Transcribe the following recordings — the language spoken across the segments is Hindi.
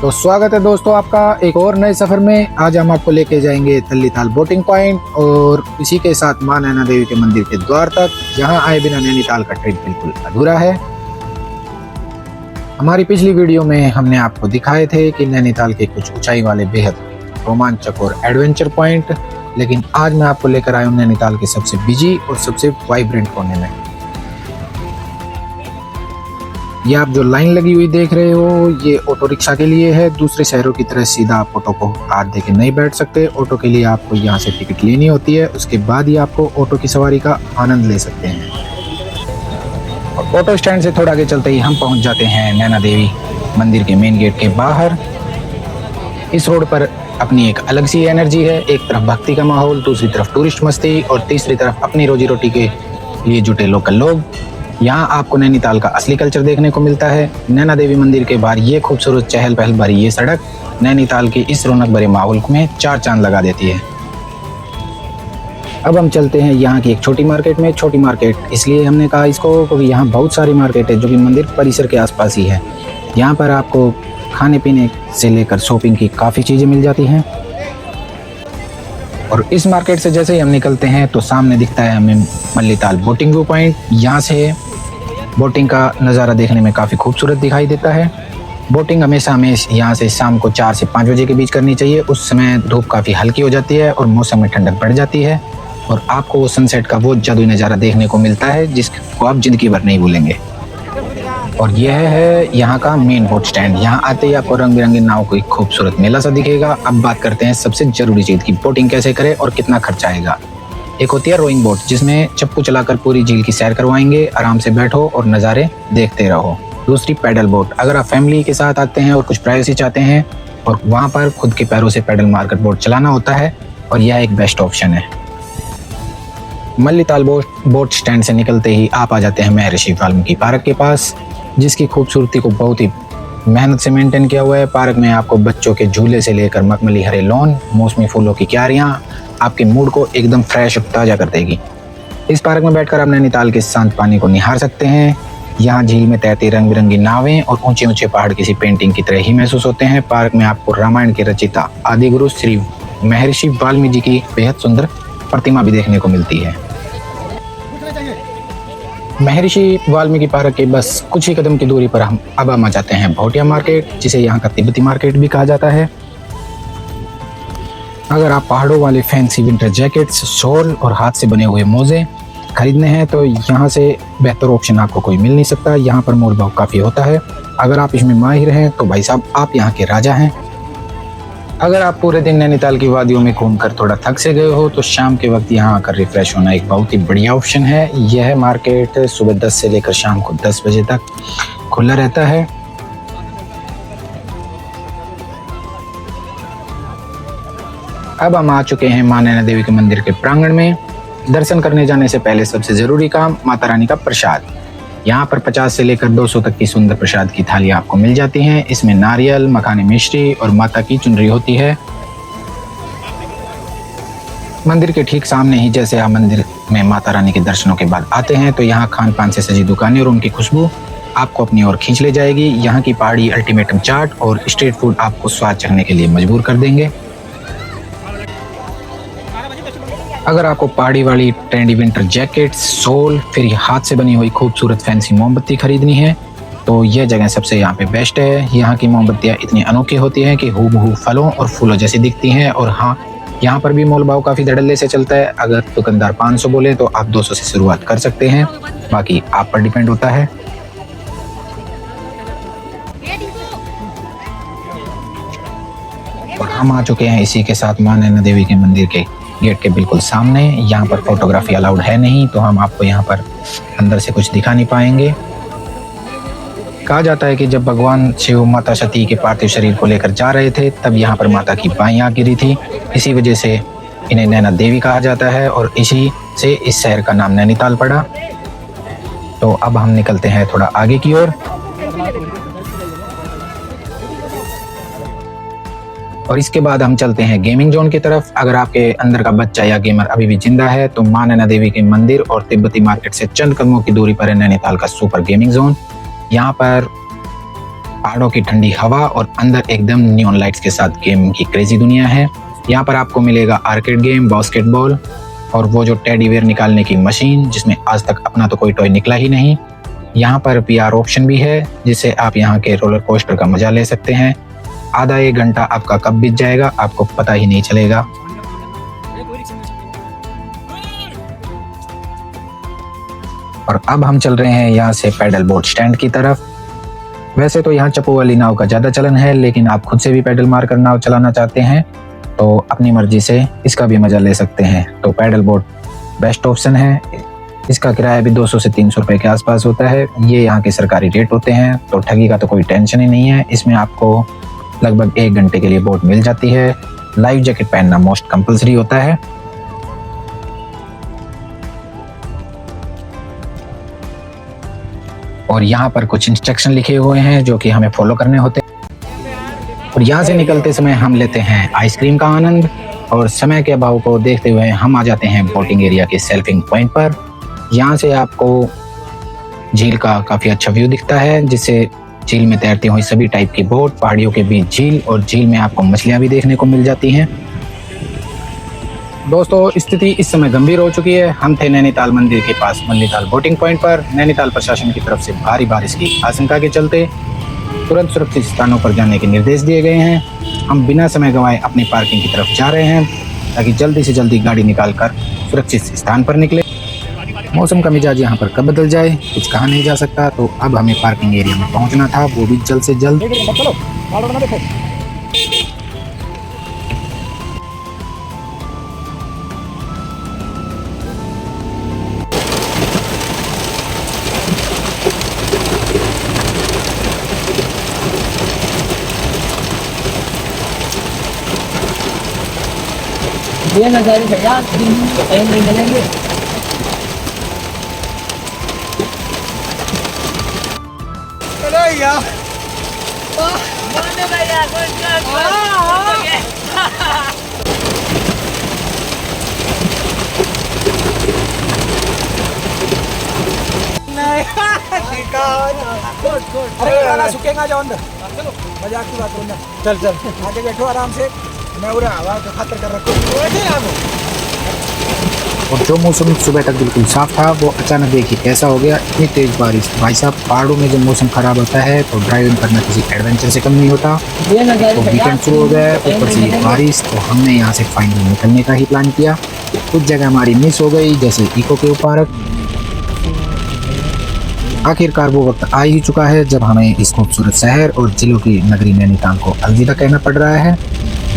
तो स्वागत है दोस्तों आपका एक और नए सफ़र में। आज हम आपको लेके जाएंगे तल्लीताल बोटिंग पॉइंट और इसी के साथ मां नैना देवी के मंदिर के द्वार तक, जहां आए बिना नैनीताल का ट्रिप बिल्कुल अधूरा है। हमारी पिछली वीडियो में हमने आपको दिखाए थे कि नैनीताल के कुछ ऊंचाई वाले बेहद रोमांचक और एडवेंचर पॉइंट, लेकिन आज मैं आपको लेकर आया हूँ नैनीताल के सबसे बिजी और सबसे वाइब्रेंट कोने में। ये आप जो लाइन लगी हुई देख रहे हो, ये ऑटो रिक्शा के लिए है। दूसरे शहरों की तरह सीधा आप ऑटो को हाथ देके नहीं बैठ सकते। ऑटो के लिए आपको यहाँ से टिकट लेनी होती है, उसके बाद ही आपको ऑटो की सवारी का आनंद ले सकते हैं। और ऑटो स्टैंड से थोड़ा आगे चलते ही हम पहुँच जाते हैं नैना देवी मंदिर के मेन गेट के बाहर। इस रोड पर अपनी एक अलग सी एनर्जी है। एक तरफ भक्ति का माहौल, दूसरी तरफ टूरिस्ट मस्ती और तीसरी तरफ अपनी रोजी रोटी के लिए जुटे लोकल लोग। यहाँ आपको नैनीताल का असली कल्चर देखने को मिलता है। नैना देवी मंदिर के बाहर ये खूबसूरत चहल पहल भरी ये सड़क नैनीताल के इस रौनक भरे माहौल में चार चांद लगा देती है। अब हम चलते हैं यहाँ की एक छोटी मार्केट में। छोटी मार्केट इसलिए हमने कहा इसको क्योंकि यहाँ बहुत सारी मार्केट है जो कि मंदिर परिसर के आसपास ही है। यहाँ पर आपको खाने पीने से लेकर शॉपिंग की काफ़ी चीज़ें मिल जाती हैं। और इस मार्केट से जैसे ही हम निकलते हैं तो सामने दिखता है हमें मल्लीताल बोटिंग व्यू पॉइंट। यहाँ से बोटिंग का नज़ारा देखने में काफ़ी खूबसूरत दिखाई देता है। बोटिंग हमेशा हमें यहाँ से शाम को 4 से 5 बजे के बीच करनी चाहिए। उस समय धूप काफ़ी हल्की हो जाती है और मौसम में ठंडक बढ़ जाती है और आपको वो सनसेट का वो जादुई नज़ारा देखने को मिलता है जिसको आप ज़िंदगी भर नहीं भूलेंगे। और यह है यहाँ का मेन बोट स्टैंड। यहाँ आते ही आपको रंग बिरंगी नाव को एक खूबसूरत मेला सा दिखेगा। अब बात करते हैं सबसे ज़रूरी चीज़ की, बोटिंग कैसे करें और कितना खर्चा आएगा। एक होती है रोइंग बोट जिसमें चप्पू चलाकर पूरी झील की सैर करवाएंगे। आराम से बैठो और नज़ारे देखते रहो। दूसरी पैडल बोट, अगर आप फैमिली के साथ आते हैं और कुछ प्राइवेसी चाहते हैं और वहाँ पर खुद के पैरों से पैडल मारकर बोट चलाना होता है, और यह एक बेस्ट ऑप्शन है। मल्लीताल बोट स्टैंड से निकलते ही आप आ जाते हैं महर्षि वाल्मीकि पार्क के पास, जिसकी खूबसूरती को बहुत ही मेहनत से मेंटेन किया हुआ है। पार्क में आपको बच्चों के झूले से लेकर मखमली हरे लॉन, मौसमी फूलों की क्यारियाँ आपके मूड को एकदम फ्रेश और ताज़ा कर देगी। इस पार्क में बैठकर आप नैनीताल के शांत पानी को निहार सकते हैं। यहाँ झील में तैरती रंग बिरंगी नावें और ऊंचे ऊंचे पहाड़ किसी पेंटिंग की तरह ही महसूस होते हैं। पार्क में आपको रामायण के रचयिता आदि गुरु श्री महर्षि वाल्मीकि जी की बेहद सुंदर प्रतिमा भी देखने को मिलती है। महर्षि वाल्मीकि पार्क के बस कुछ ही कदम की दूरी पर हम आ जाते हैं भोटिया मार्केट, जिसे यहाँ का तिब्बती मार्केट भी कहा जाता है। अगर आप पहाड़ों वाले फैंसी विंटर जैकेट्स, शॉल और हाथ से बने हुए मोजे खरीदने हैं तो यहाँ से बेहतर ऑप्शन आपको कोई मिल नहीं सकता। यहाँ पर मोल भाव काफ़ी होता है। अगर आप इसमें माहिर हैं तो भाई साहब आप यहाँ के राजा हैं। अगर आप पूरे दिन नैनीताल की वादियों में घूमकर थोड़ा थक से गए हो तो शाम के वक्त यहाँ आकर रिफ्रेश होना एक बहुत ही बढ़िया ऑप्शन है। यह मार्केट सुबह 10 से लेकर शाम को 10 बजे तक खुला रहता है। अब हम आ चुके हैं मां नैना देवी के मंदिर के प्रांगण में। दर्शन करने जाने से पहले सबसे ज़रूरी काम माता रानी का प्रसाद। यहाँ पर 50 से लेकर 200 तक की सुंदर प्रसाद की थालियाँ आपको मिल जाती हैं। इसमें नारियल, मखाने मिश्री और माता की चुनरी होती है। मंदिर के ठीक सामने ही जैसे आप मंदिर में माता रानी के दर्शनों के बाद आते हैं तो यहाँ खान पान से सजी दुकानें और उनकी खुशबू आपको अपनी ओर खींच ले जाएगी। यहाँ की पहाड़ी अल्टीमेटम चाट और स्ट्रीट फूड आपको स्वाद चखने के लिए मजबूर कर देंगे। अगर आपको पहाड़ी वाली ट्रेंडी विंटर जैकेट, शॉल, फिर हाथ से बनी हुई खूबसूरत फैंसी मोमबत्ती खरीदनी है तो यह जगह सबसे यहाँ पे बेस्ट है। यहाँ की मोमबत्तियाँ इतनी अनोखी होती हैं कि हूबहू फलों और फूलों जैसी दिखती हैं। और हाँ, यहाँ पर भी मोल भाव काफ़ी धड़ल्ले से चलता है। अगर दुकानदार 500 बोले तो आप 200 से शुरुआत कर सकते हैं, बाकी आप पर डिपेंड होता है। और हम आ चुके हैं इसी के साथ मां नैना देवी के मंदिर के गेट के बिल्कुल सामने। यहाँ पर फोटोग्राफी अलाउड है नहीं तो हम आपको यहाँ पर अंदर से कुछ दिखा नहीं पाएंगे। कहा जाता है कि जब भगवान शिव माता सती के पार्थिव शरीर को लेकर जा रहे थे तब यहाँ पर माता की बाई आ गिरी थी। इसी वजह से इन्हें नैना देवी कहा जाता है और इसी से इस शहर का नाम नैनीताल पड़ा। तो अब हम निकलते हैं थोड़ा आगे की ओर और इसके बाद हम चलते हैं गेमिंग जोन की तरफ। अगर आपके अंदर का बच्चा या गेमर अभी भी जिंदा है तो मां नैना देवी के मंदिर और तिब्बती मार्केट से चंद कदमों की दूरी पर है नैनीताल का सुपर गेमिंग जोन। यहाँ पर पहाड़ों की ठंडी हवा और अंदर एकदम नियॉन लाइट्स के साथ गेम की क्रेजी दुनिया है। यहाँ पर आपको मिलेगा आर्केड गेम, बास्केटबॉल और वो जो टेडी बेयर निकालने की मशीन, जिसमें आज तक अपना तो कोई टॉय निकला ही नहीं। यहाँ पर पीआर ऑप्शन भी है, जिससे आप यहाँ के रोलर कोस्टर का मजा ले सकते हैं। आधा एक घंटा आपका कब बीत जाएगा आपको पता ही नहीं चलेगा। और अब हम चल रहे हैं यहाँ से पैडल बोट स्टैंड की तरफ। वैसे तो यहाँ चप्पू वाली नाव का ज़्यादा चलन है, लेकिन आप खुद से भी पैडल मार कर नाव चलाना चाहते हैं तो अपनी मर्जी से इसका भी मज़ा ले सकते हैं। तो पैडल बोट बेस्ट ऑप्शन है। इसका किराया भी 200 से 300 रुपये के आसपास होता है। ये यहाँ के सरकारी रेट होते हैं, तो ठगी का तो कोई टेंशन ही नहीं है। इसमें आपको लगभग 1 घंटे के लिए बोट मिल जाती है। लाइफ जैकेट पहनना मोस्ट कंपलसरी होता है। और यहाँ पर कुछ इंस्ट्रक्शन लिखे हुए हैं जो कि हमें फॉलो करने होते हैं। और यहाँ से निकलते समय हम लेते हैं आइसक्रीम का आनंद, और समय के अभाव को देखते हुए हम आ जाते हैं बोटिंग एरिया के सेल्फिंग पॉइंट पर। यहाँ से आपको झील का काफ़ी अच्छा व्यू दिखता है, जिससे झील में तैरती हुई सभी टाइप की बोट, पहाड़ियों के बीच झील, और झील में आपको मछलियाँ भी देखने को मिल जाती हैं। दोस्तों, स्थिति इस समय गंभीर हो चुकी है। हम थे नैनीताल मंदिर के पास मल्लीताल बोटिंग पॉइंट पर। नैनीताल प्रशासन की तरफ से भारी बारिश की आशंका के चलते तुरंत सुरक्षित स्थानों पर जाने के निर्देश दिए गए हैं। हम बिना समय गंवाए अपनी पार्किंग की तरफ जा रहे हैं ताकि जल्दी से जल्दी गाड़ी निकालकर सुरक्षित स्थान पर निकले। मौसम का मिजाज यहाँ पर कब बदल जाए कुछ कहा नहीं जा सकता। तो अब हमें पार्किंग एरिया में पहुँचना था, वो भी जल्द से जल्द। ये नज़ारे भैया दिन टाइम नहीं मिलेंगे। चलो यार बोलो भैया अरे खाना सूखेगा जाओ अंदर। चलो मजाक की बात करो। चल चल आगे बैठो आराम से। मैं उरे हवा का खतर कर रखो। और जो मौसम सुबह तक बिल्कुल साफ था, वो अचानक देखिए कैसा हो गया। इतनी तेज बारिश। भाई साहब, पहाड़ों में जब मौसम खराब होता है तो ड्राइविंग करना किसी एडवेंचर से कम नहीं होता। ये नज़ारे तो वीकेंड शुरू हो गया है, ऊपर से ये बारिश, तो हमने यहाँ से फाइनली निकलने का ही प्लान किया। कुछ जगह हमारी मिस हो गई, जैसे इको के ऊपर। आखिरकार वो वक्त आ ही चुका है जब हमें इस खूबसूरत शहर और जिलों की नगरी नैनीताल को अलविदा कहना पड़ रहा है।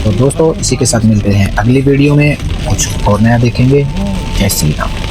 तो दोस्तों, इसी के साथ मिलते हैं अगली वीडियो में, कुछ और नया देखेंगे। जय श्री राम।